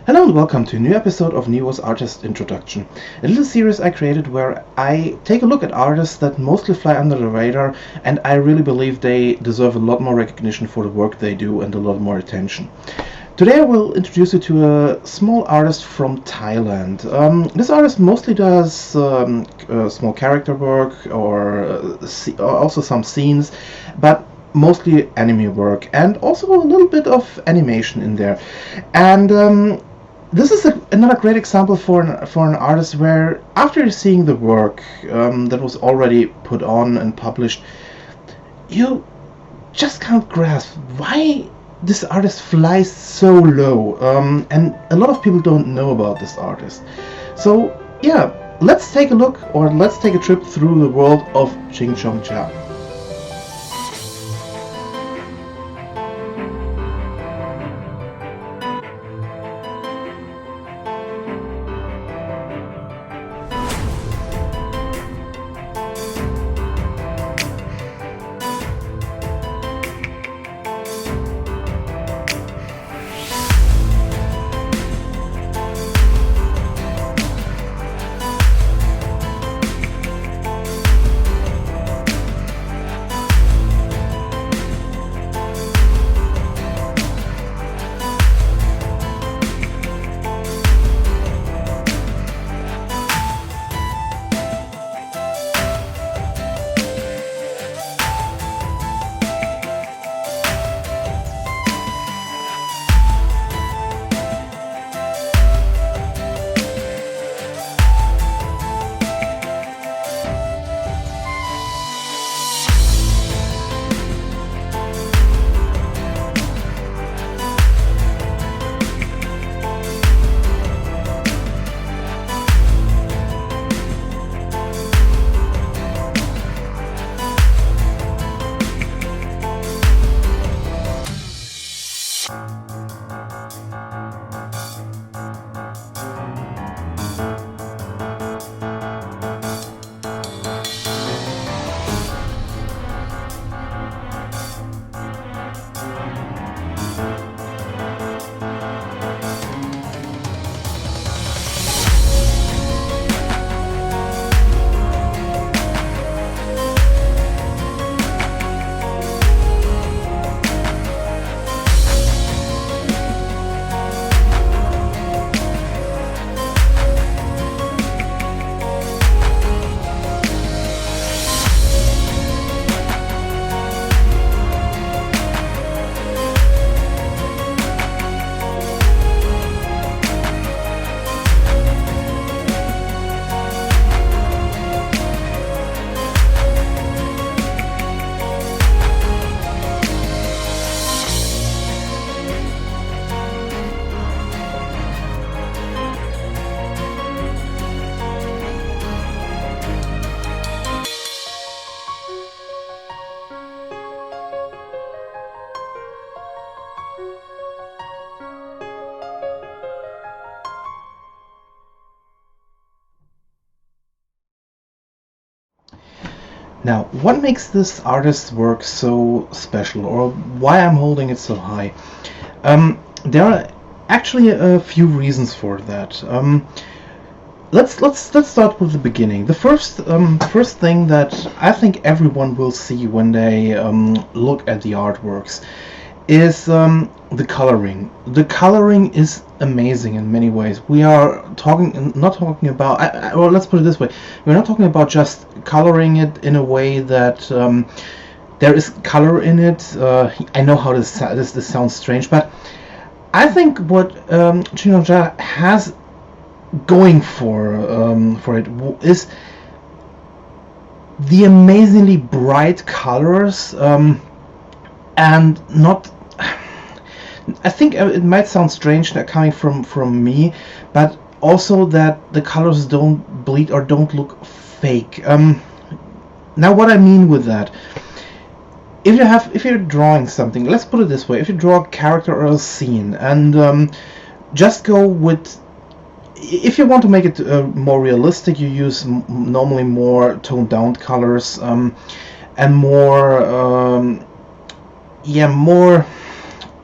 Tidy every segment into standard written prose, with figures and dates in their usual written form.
Hello and welcome to a new episode of NiWo's Artist Introduction, a little series I created where I take a look at artists that mostly fly under the radar, and I really believe they deserve a lot more recognition for the work they do and a lot more attention. Today I will introduce you to a small artist from Thailand. This artist mostly does small character work or also some scenes, but mostly anime work and also a little bit of animation in there. And this is another great example for an artist where after seeing the work that was already put on and published, you just can't grasp why this artist flies so low, and a lot of people don't know about this artist. So yeah, let's take a look, or let's take a trip through the world of Chinchongcha. Now, what makes this artist's work so special, or why I'm holding it so high? There are actually a few reasons for that. Let's start with the beginning. The first thing that I think everyone will see when they look at the artworks is the coloring. The coloring is amazing in many ways. We are not talking about, or let's put it this way, we're not talking about just coloring it in a way that there is color in it. I know how this sounds strange, but I think what chinchongcha has going for it is the amazingly bright colors, and not. I think it might sound strange that coming from me, but also that the colors don't bleed or don't look fake. Now, what I mean with that, if you're drawing something, let's put it this way: if you draw a character or a scene, and just go with. If you want to make it more realistic, you use normally more toned down colors, and more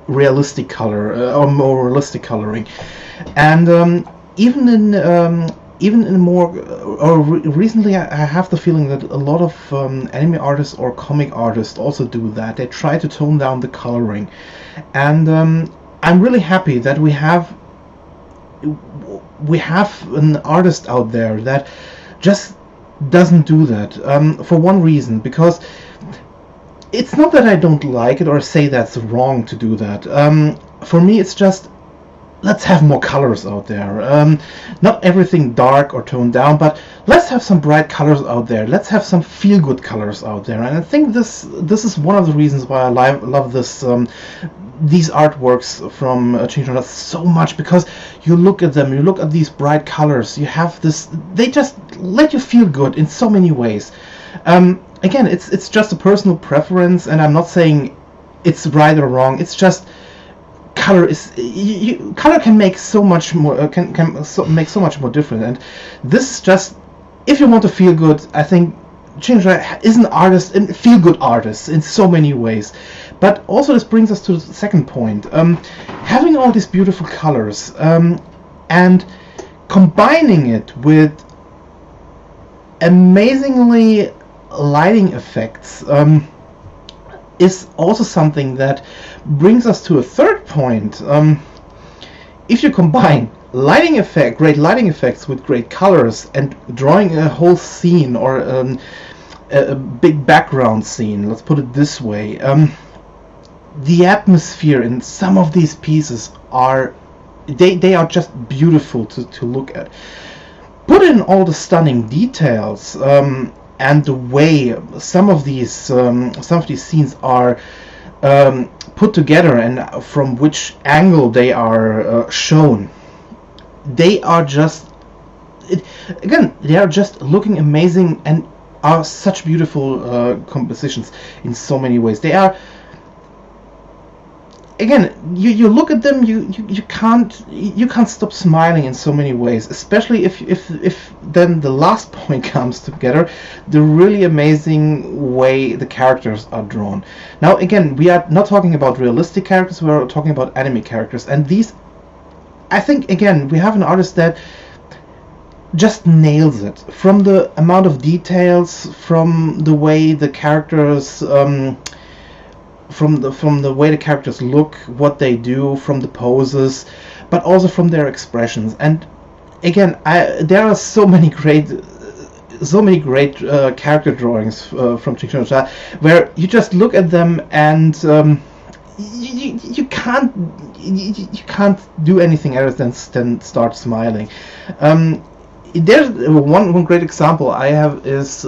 realistic color or more realistic coloring, and even in more recently, I have the feeling that a lot of anime artists or comic artists also do that. They try to tone down the coloring, and I'm really happy that we have an artist out there that just doesn't do that, for one reason, because it's not that I don't like it or say that's wrong to do that. For me, it's just, let's have more colors out there. Not everything dark or toned down, but let's have some bright colors out there. Let's have some feel-good colors out there. And I think this is one of the reasons why I love this these artworks from chinchongcha so much, because you look at them, you look at these bright colors, you have this, they just let you feel good in so many ways. Again, it's just a personal preference, and I'm not saying it's right or wrong. It's just color is color can make so much more make so much more different, and this is just, if you want to feel good, I think chinchongcha is an artist, a feel good artist in so many ways. But also this brings us to the second point, having all these beautiful colors and combining it with amazingly lighting effects is also something that brings us to a third point. If you combine great lighting effects with great colors, and drawing a whole scene or a big background scene, let's put it this way, the atmosphere in some of these pieces are they are just beautiful to look at. Put in all the stunning details and the way some of these scenes are put together, and from which angle they are shown. They are just they are just looking amazing and are such beautiful compositions in so many ways. They are, again, you look at them, you can't stop smiling in so many ways, especially if then the last point comes together, the really amazing way the characters are drawn. Now again, we are not talking about realistic characters, we are talking about anime characters, and these, I think, again, we have an artist that just nails it, from the amount of details, from the way the characters from the way the characters look, what they do, from the poses, but also from their expressions. And again, there are so many great character drawings from chinchongcha, where you just look at them and you can't do anything else than start smiling. There's one great example I have is,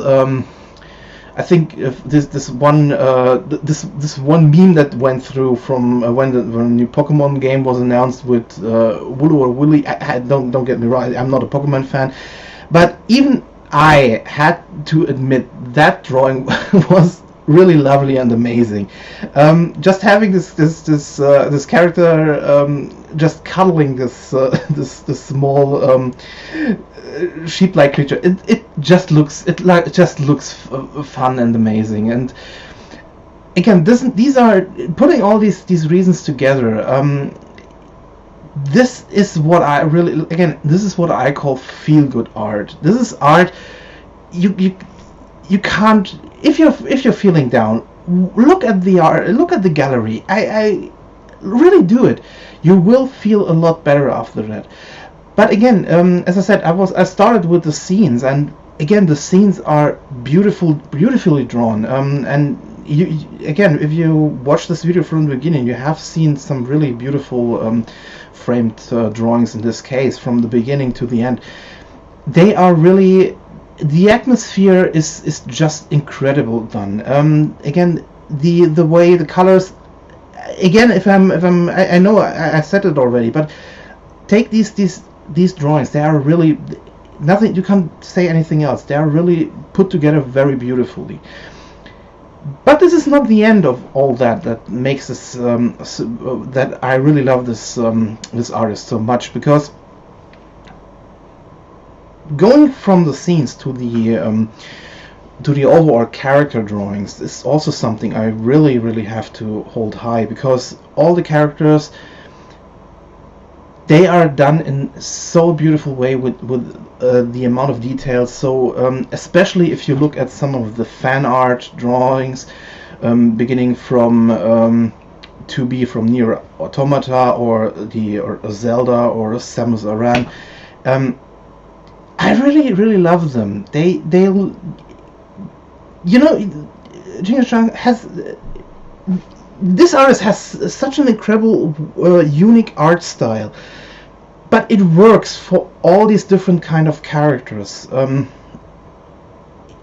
I think if this one meme that went through from when the new Pokemon game was announced with Wooloo or Willy. Don't get me wrong, I'm not a Pokemon fan, but even I had to admit that drawing was really lovely and amazing. Just having this character just cuddling this small sheep-like creature, it just looks fun and amazing. And again, these are putting all these reasons together. This is what I really, again, this is what I call feel-good art. This is art you can't, if you're feeling down, look at the art, look at the gallery. I really do it. You will feel a lot better after that. But again, as I said, I started with the scenes, and again, the scenes are beautifully drawn. And again, if you watch this video from the beginning, you have seen some really beautiful framed drawings in this case, from the beginning to the end. They are really, the atmosphere is just incredible done. Again, the way the colors. Again, I know I said it already, but take these drawings. They are really nothing. You can't say anything else. They are really put together very beautifully. But this is not the end of all that. That makes this that I really love this artist so much, because going from the scenes to to the overall character drawings is also something I really have to hold high, because all the characters, they are done in so beautiful way with the amount of details. So especially if you look at some of the fan art drawings, beginning from to be from Nier Automata or Zelda or Samus Aran, I really love them. They chinchongcha has, this artist has such an incredible unique art style, but it works for all these different kind of characters.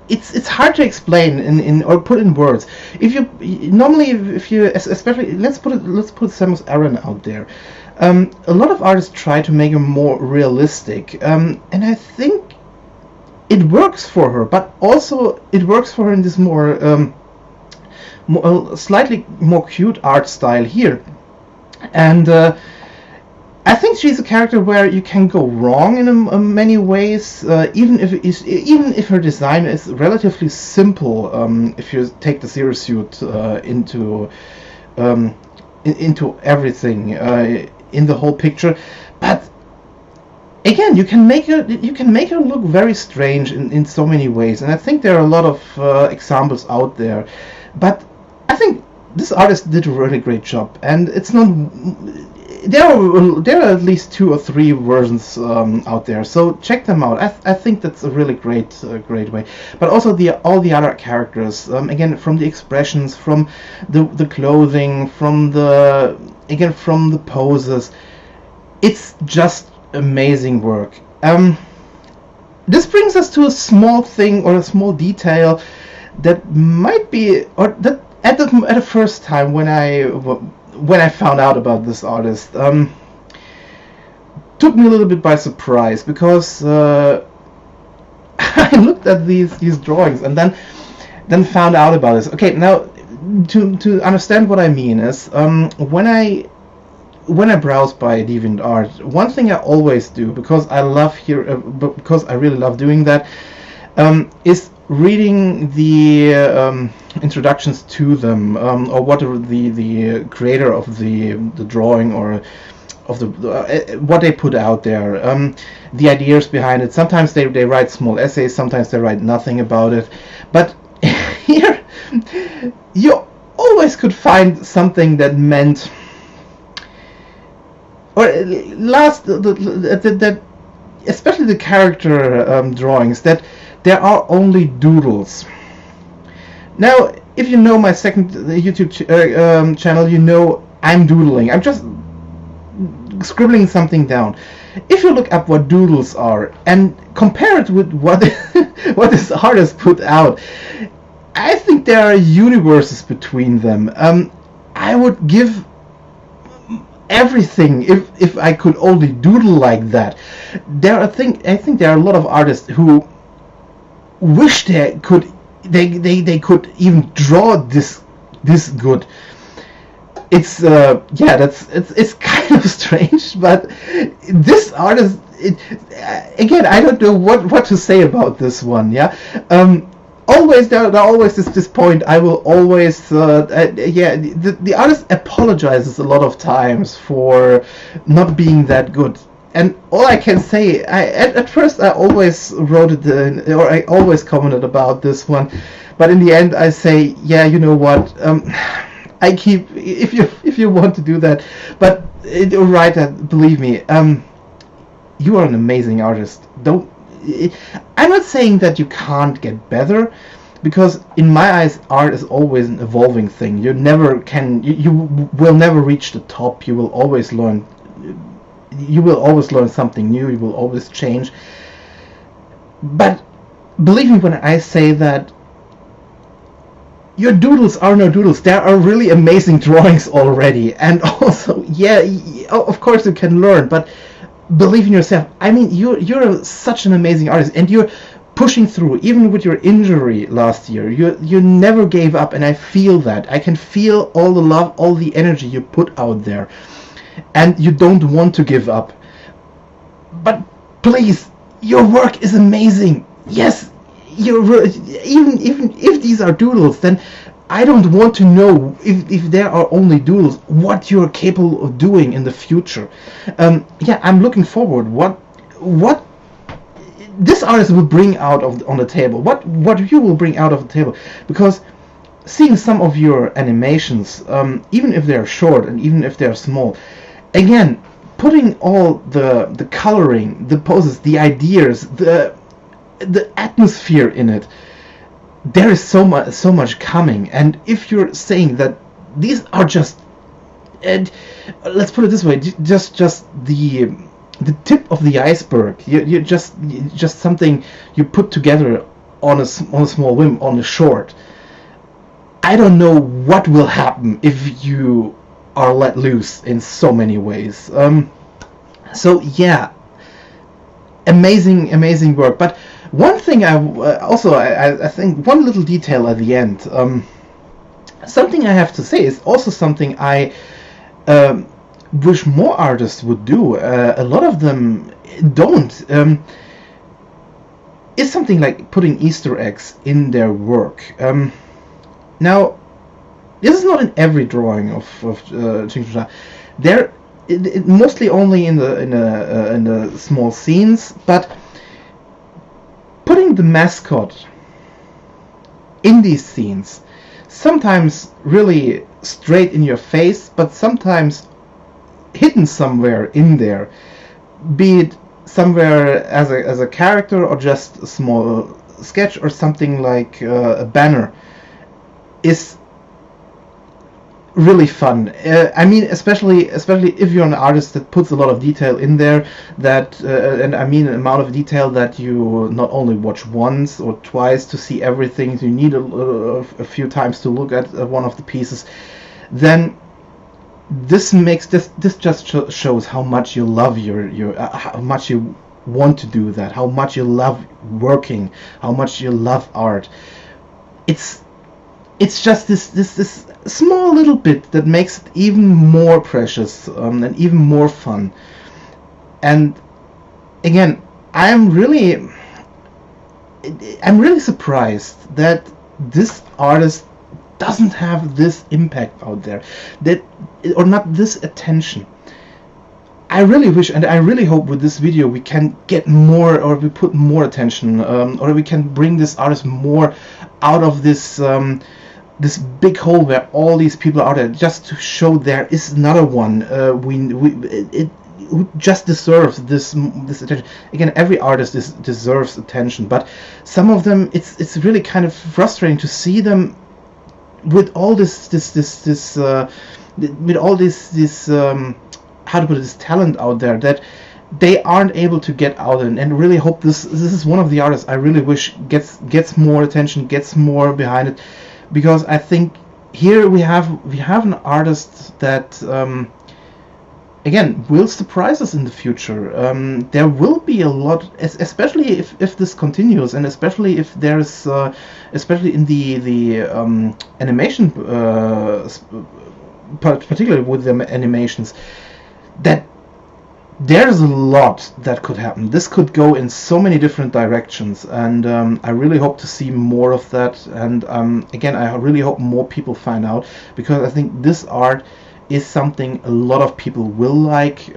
It's hard to explain in or put in words. If you normally, if you especially, let's put Samus Aran out there. A lot of artists try to make him more realistic, and I think it works for her, but also it works for her in this more, slightly more cute art style here. And I think she's a character where you can go wrong in many ways, even if her design is relatively simple. If you take the zero suit into everything in the whole picture, but again, you can make her look very strange in so many ways, and I think there are a lot of examples out there. But I think this artist did a really great job, and it's not. There are at least 2 or 3 versions out there, so check them out. I think that's a really great way. But also all the other characters, again, from the expressions, from the clothing, from the poses, it's just amazing work. This brings us to a small thing or a small detail that might be, or that at the first time when I found out about this artist, took me a little bit by surprise, because I looked at these drawings and then found out about this. Okay, now to understand what I mean is, when I browse by Deviantart, one thing I always do, because I really love doing that, is reading the introductions to them, or what the creator of the drawing or of the what they put out there, the ideas behind it. Sometimes they write small essays, sometimes they write nothing about it, but here you always could find something that meant, or that especially the character drawings, that there are only doodles. Now, if you know my second YouTube channel, you know I'm doodling. I'm just scribbling something down. If you look up what doodles are and compare it with what this artist put out, I think there are universes between them. I would give everything if I could only doodle like that. I think there are a lot of artists who wish they could even draw this good. It's it's kind of strange, but this artist, again, I don't know what to say about this one. Yeah, always there always is this point. I will always the artist apologizes a lot of times for not being that good. And all I can say, at first I always wrote it or I always commented about this one, but in the end I say, yeah, you know what, I keep, if you want to do that, but right, believe me, you are an amazing artist. I'm not saying that you can't get better, because in my eyes art is always an evolving thing. You will never reach the top. You will always learn something new. You will always change. But believe me when I say that your doodles are no doodles. There are really amazing drawings already, and also, yeah, of course you can learn, but believe in yourself. I mean, you're such an amazing artist, and you're pushing through, even with your injury last year. You never gave up, and I feel that. I can feel all the love, all the energy you put out there, and you don't want to give up. But please, your work is amazing. Yes, even if these are doodles, then I don't want to know if there are only doodles what you're capable of doing in the future. Yeah, I'm looking forward what this artist will bring out on the table. What you will bring out of the table, because seeing some of your animations, even if they're short and even if they're small, again, putting all the coloring, the poses, the ideas, the atmosphere in it, there is so much coming. And if you're saying that these are just, and let's put it this way, just the tip of the iceberg, you just something you put together on a small whim, on a short. I don't know what will happen if you are let loose in so many ways. So yeah, amazing work. But one thing I think one little detail at the end, something I have to say is also something I wish more artists would do. A lot of them don't. Is something like putting Easter eggs in their work. Now, this is not in every drawing of chinchongcha. There, it mostly only in the small scenes. But putting the mascot in these scenes, sometimes really straight in your face, but sometimes hidden somewhere in there, be it somewhere as a character or just a small sketch or something like a banner, is really fun. I mean, especially if you're an artist that puts a lot of detail in there, that and I mean an amount of detail that you not only watch once or twice to see everything, you need a few times to look at one of the pieces, then this just shows how much you love your how much you want to do that, how much you love working, how much you love art. It's just this small little bit that makes it even more precious and even more fun. And again, I'm really surprised that this artist doesn't have this impact out there, or not this attention. I really wish, and I really hope with this video we can get more, or we put more attention, or we can bring this artist more out of this this big hole where all these people are there, just to show there is another one who just deserves this attention. Again, every artist deserves attention, but some of them, it's really kind of frustrating to see them with all this with all this how to put it, this talent out there that they aren't able to get out. And really hope this is one of the artists I really wish gets more attention, gets more behind it, because I think here we have an artist that again will surprise us in the future. There will be a lot, especially if this continues, and especially if there's especially in the animation, particularly with the animations, that there's a lot that could happen. This could go in so many different directions, and I really hope to see more of that. And again, I really hope more people find out, because I think this art is something a lot of people will like,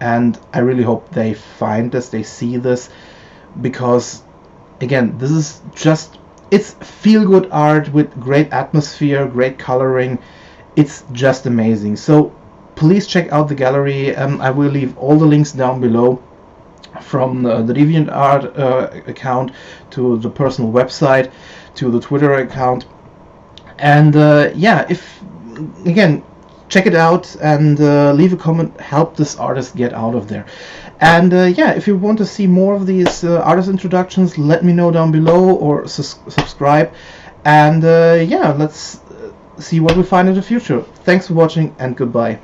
and I really hope they find this, they see this, because again, this is just, it's feel-good art with great atmosphere, great coloring. It's just amazing. So please check out the gallery. I will leave all the links down below, from the Deviantart account to the personal website to the Twitter account. And yeah, if again, check it out and leave a comment, help this artist get out of there. And yeah, if you want to see more of these artist introductions, let me know down below, or subscribe. And yeah, let's see what we find in the future. Thanks for watching, and goodbye.